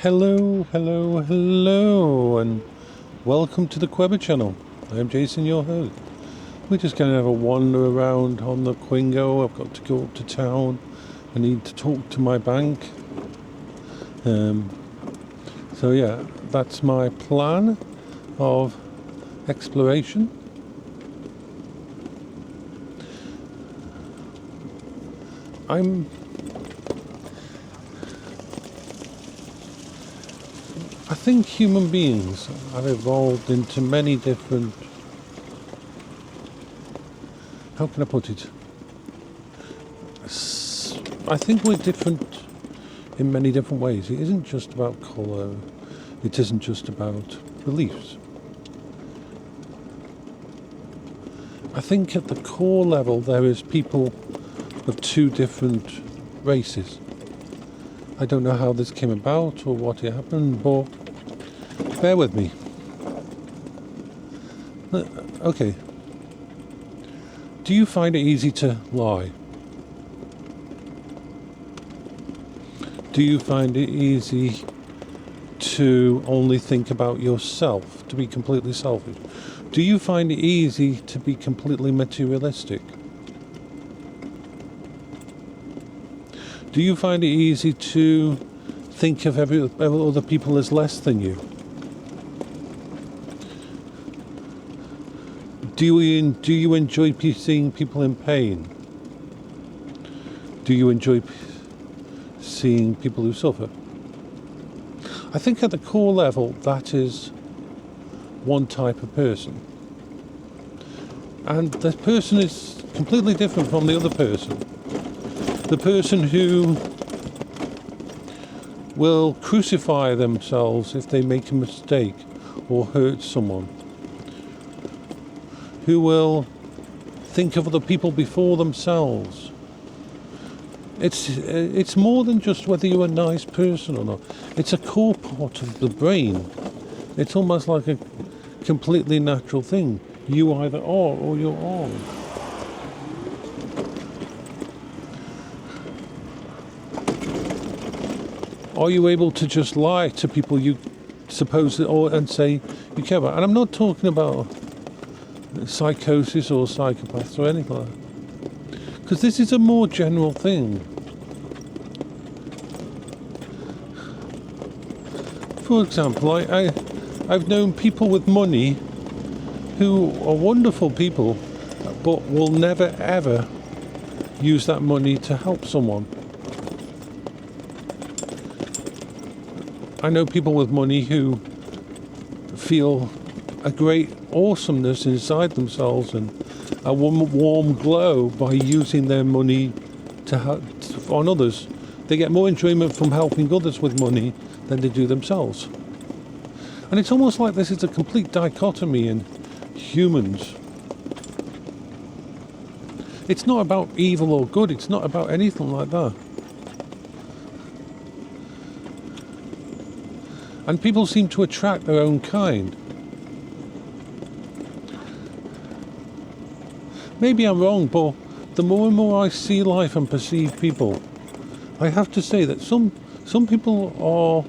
Hello, and welcome to the Queber channel. I'm Jason, your host. We're just going to have a wander around on the Quingo. I've got to go up to town. I need to talk to my bank. So yeah, that's my plan of exploration. I think human beings have evolved into many different, how can I put it? I think we're different in many different ways. It isn't just about colour, it isn't just about beliefs. I think at the core level there is people of two different races. I don't know how this came about or what happened, but bear with me. Okay. Do you find it easy to lie? Do you find it easy to only think about yourself, to be completely selfish? Do you find it easy to be completely materialistic? Do you find it easy to think of every other people as less than you? Do you enjoy seeing people in pain? Do you enjoy seeing people who suffer? I think at the core level that is one type of person. And the person is completely different from the other person. The person who will crucify themselves if they make a mistake or hurt someone. Who will think of other people before themselves. It's more than just whether you're a nice person or not. It's a core part of the brain. It's almost like a completely natural thing. You either are or you aren't. Are you able to just lie to people you suppose and say you care about? And I'm not talking about psychosis or psychopaths or anything like that. Because this is a more general thing. For example, I've known people with money who are wonderful people, but will never ever use that money to help someone. I know people with money who feel a great awesomeness inside themselves and a warm glow by using their money to help on others. They get more enjoyment from helping others with money than they do themselves. And it's almost like this is a complete dichotomy in humans. It's not about evil or good, it's not about anything like that. And people seem to attract their own kind. Maybe I'm wrong, but the more and more I see life and perceive people, I have to say that some people are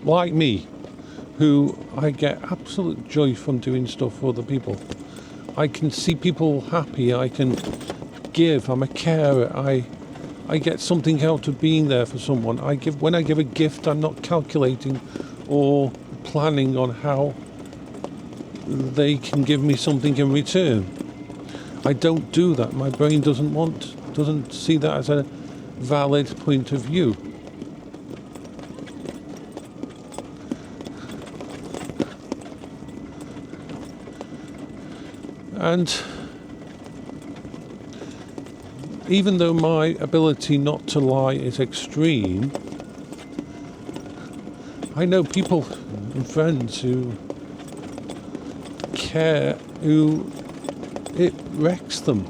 like me, who I get absolute joy from doing stuff for other people. I can see people happy, I can give, I'm a carer, I get something out of being there for someone. When I give a gift, I'm not calculating or planning on how they can give me something in return. I don't do that. My brain doesn't see that as a valid point of view. And even though my ability not to lie is extreme, I know people and friends who care, who it wrecks them.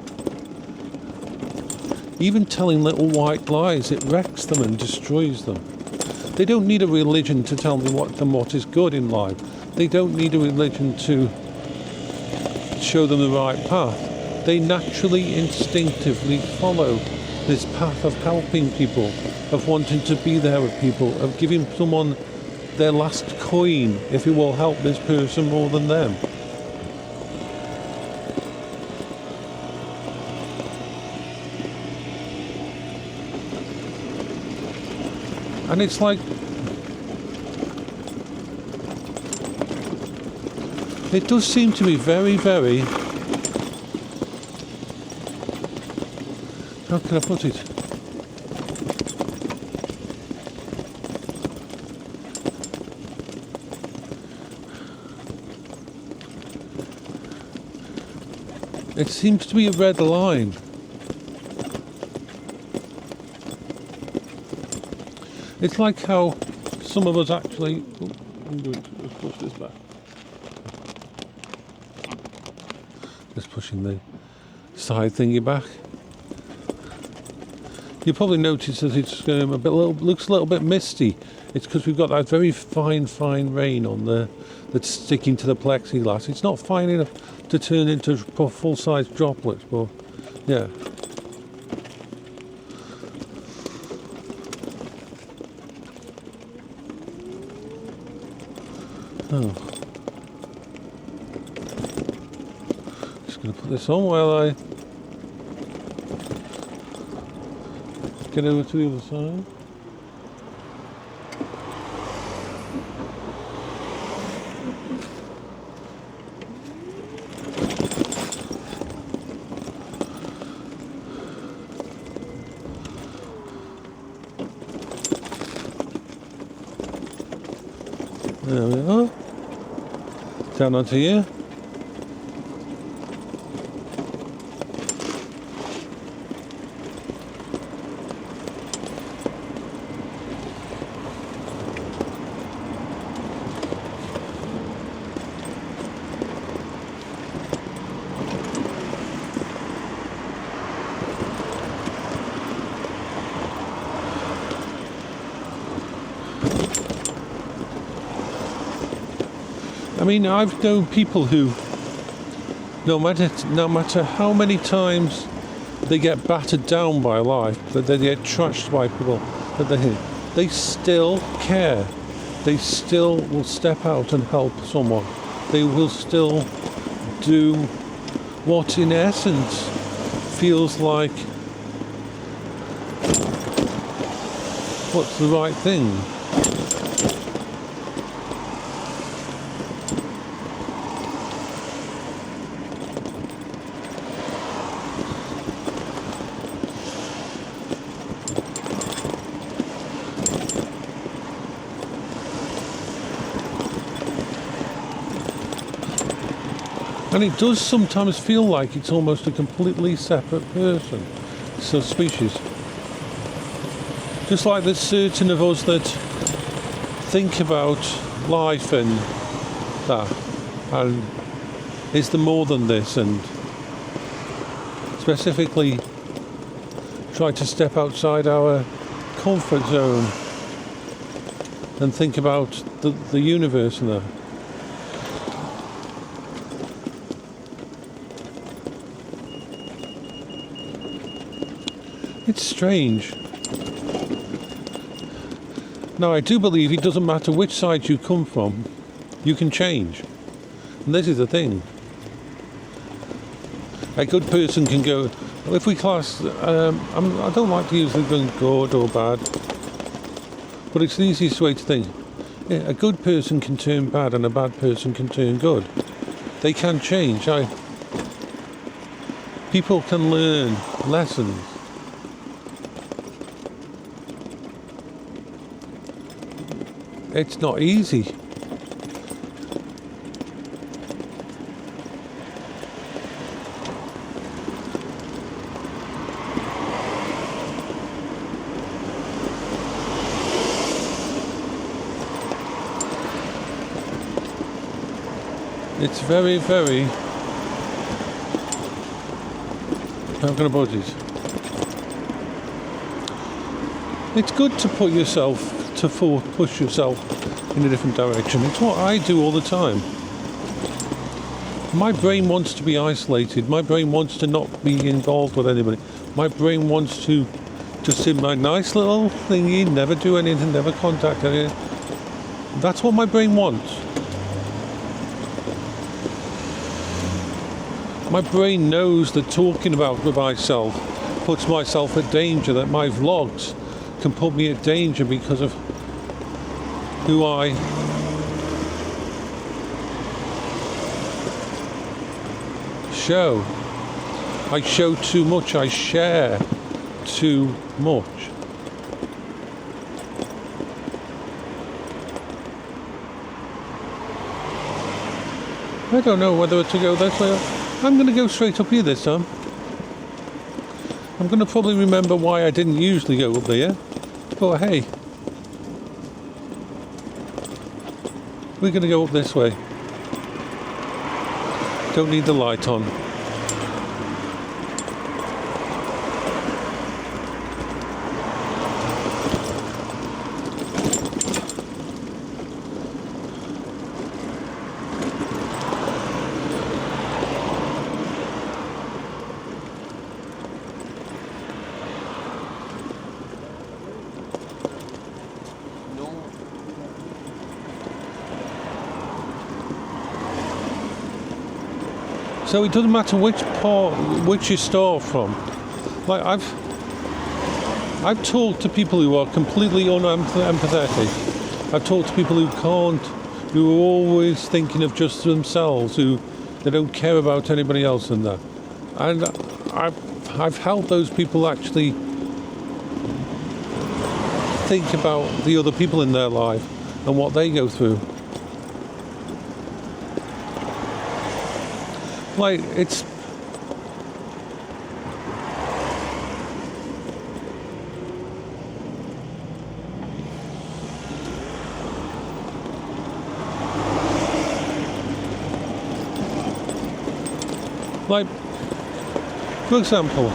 Even telling little white lies, it wrecks them and destroys them. They don't need a religion to tell them what is good in life. They don't need a religion to show them the right path. They naturally, instinctively follow this path of helping people, of wanting to be there with people, of giving someone their last coin if it will help this person more than them. And it's like, it does seem to be very, very, how can I put it? It seems to be a red line. It's like how some of us actually... Oh, I'm going to push this back. Just pushing the side thingy back. You probably notice that it's looks a little bit misty. It's because we've got that very fine rain on there that's sticking to the plexiglass. It's not fine enough to turn into full-size droplets, but yeah. Oh. Just going to put this on while I get over to the other side. There we are. Down onto here. I mean, I've known people who, no matter how many times they get battered down by life, that they get trashed by people, that they still care. They still will step out and help someone. They will still do what, in essence, feels like what's the right thing. And it does sometimes feel like it's almost a completely separate person, so species. Just like there's certain of us that think about life and that, and is there more than this, and specifically try to step outside our comfort zone and think about the universe and that. It's strange. Now, I do believe it doesn't matter which side you come from, you can change. And this is the thing. A good person can go, if we class, I don't like to use the term good or bad, but it's the easiest way to think. Yeah, a good person can turn bad and a bad person can turn good. They can change. People can learn lessons. It's not easy. It's very, very, how can I put it? It's good to put yourself, push yourself in a different direction. It's what I do all the time. My brain wants to be isolated. My brain wants to not be involved with anybody. My brain wants to just in my nice little thingy, never do anything, never contact anything. That's what my brain wants. My brain knows that talking about myself puts myself at danger, that my vlogs can put me at danger because of who I show. I show too much, I share too much. I don't know whether to go this way. I'm going to go straight up here this time. I'm going to probably remember why I didn't usually go up there. But hey, we're going to go up this way. Don't need the light on. So it doesn't matter which you start from. Like I've talked to people who are completely unempathetic. I've talked to people who are always thinking of just themselves, who they don't care about anybody else and that. And I've helped those people actually think about the other people in their life and what they go through. Like, it's... Like, for example,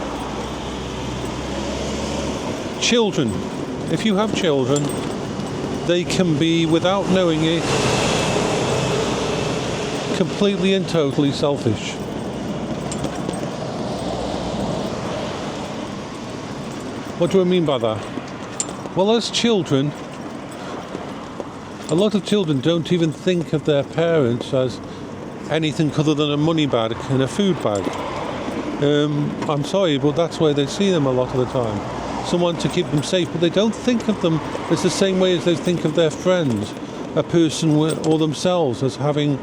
children. If you have children, they can be, without knowing it, completely and totally selfish. What do I mean by that? Well, as children, a lot of children don't even think of their parents as anything other than a money bag and a food bag. I'm sorry, but that's where they see them a lot of the time. Someone to keep them safe, but they don't think of them as the same way as they think of their friends, a person or themselves as having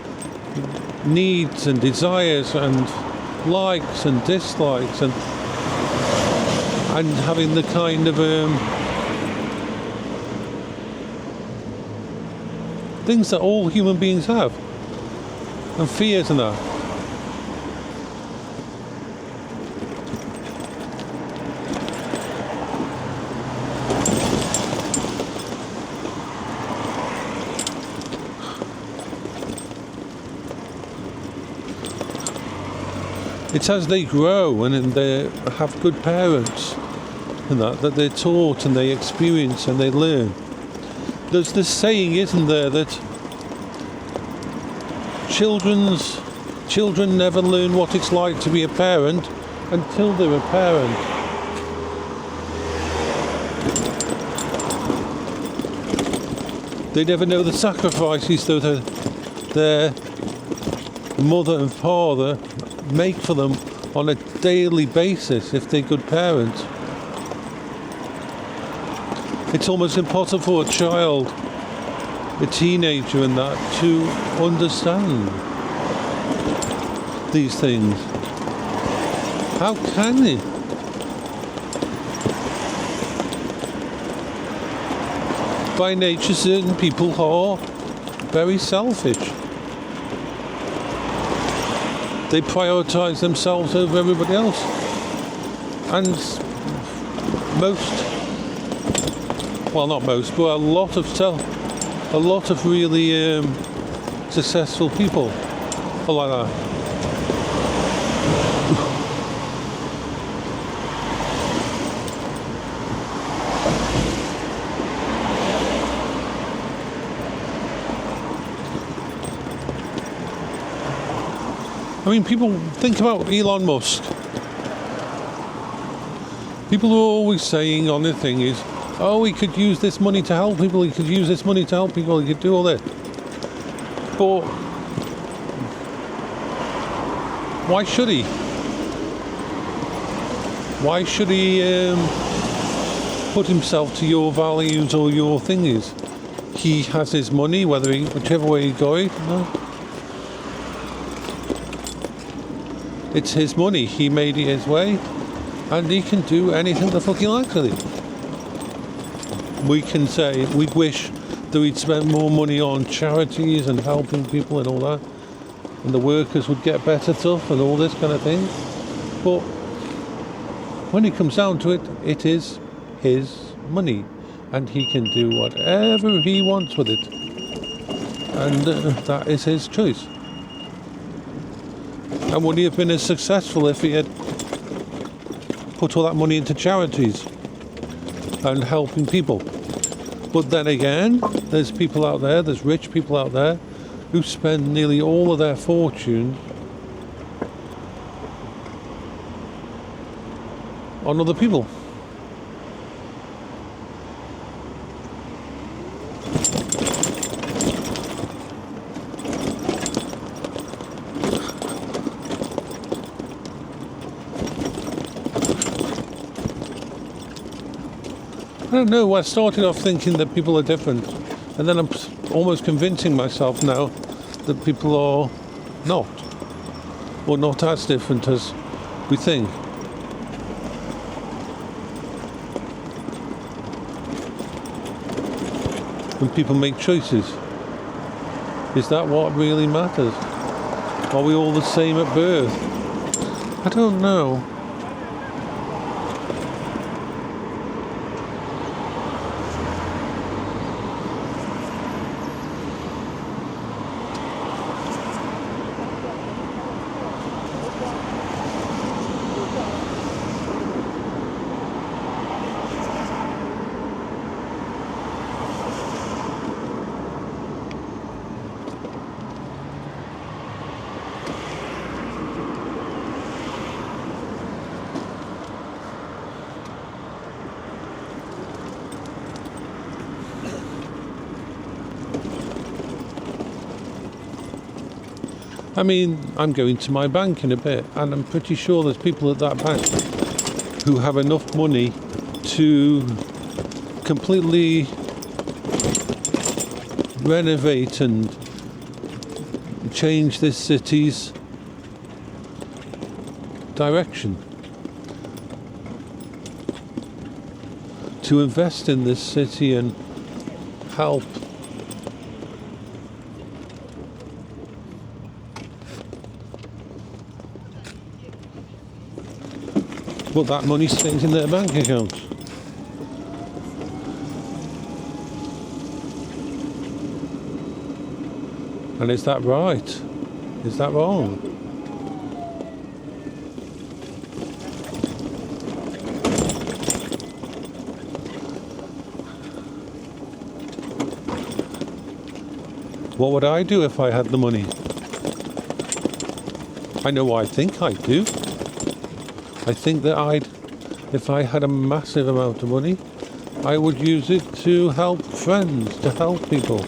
needs and desires and likes and dislikes and having the kind of things that all human beings have, and fears and that. It's as they grow and they have good parents and that they're taught and they experience and they learn. There's this saying, isn't there, that children never learn what it's like to be a parent until they're a parent. They never know the sacrifices that their mother and father make for them on a daily basis if they're good parents. It's almost impossible for a child, a teenager and that, to understand these things. How can they? By nature, certain people are very selfish. They prioritise themselves over everybody else, and not most, but a lot of really successful people are like that. I mean, people think about Elon Musk. People are always saying on the thing is, oh, he could use this money to help people, he could use this money to help people, he could do all this. But why should he? Why should he put himself to your values or your thingies? He has his money, whichever way he got it. No? It's his money. He made it his way, and he can do anything the fuck he likes with it. We can say we wish that we'd spent more money on charities and helping people and all that, and the workers would get better stuff and all this kind of thing. But when it comes down to it, it is his money, and he can do whatever he wants with it, and that is his choice. And would he have been as successful if he had put all that money into charities and helping people? But then again, there's people out there, there's rich people out there who spend nearly all of their fortune on other people. I don't know, I started off thinking that people are different, and then I'm almost convincing myself now that people are not, or not as different as we think. When people make choices, is that what really matters? Are we all the same at birth? I don't know. I mean, I'm going to my bank in a bit, and I'm pretty sure there's people at that bank who have enough money to completely renovate and change this city's direction. To invest in this city and help. But that money stays in their bank accounts. And is that right? Is that wrong? What would I do if I had the money? I know what I think I'd do. I think that if I had a massive amount of money, I would use it to help friends, to help people.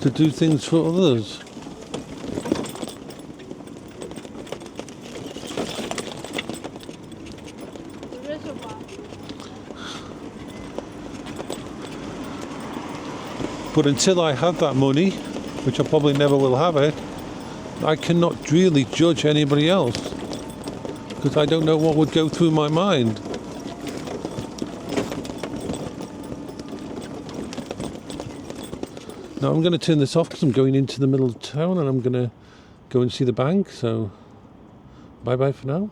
To do things for others. But until I have that money, which I probably never will have it, I cannot really judge anybody else, because I don't know what would go through my mind. Now I'm going to turn this off because I'm going into the middle of town and I'm going to go and see the bank, so bye bye for now.